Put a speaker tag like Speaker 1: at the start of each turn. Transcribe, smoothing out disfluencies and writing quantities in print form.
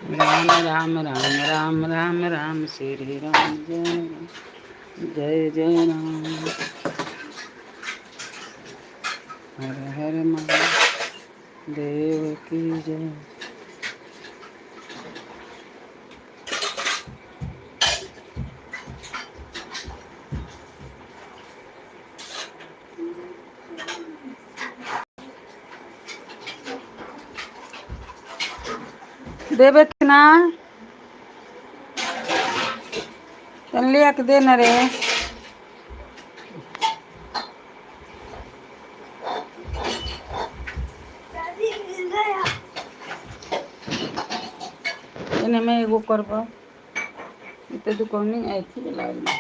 Speaker 1: राम राम राम राम राम राम श्री राम जय जय राम हर हर महादेव की जय। देवे ना लिया के देना रे। इन्हें मैं एगो करबा इतने दुकान नहीं आई थी लाइव में।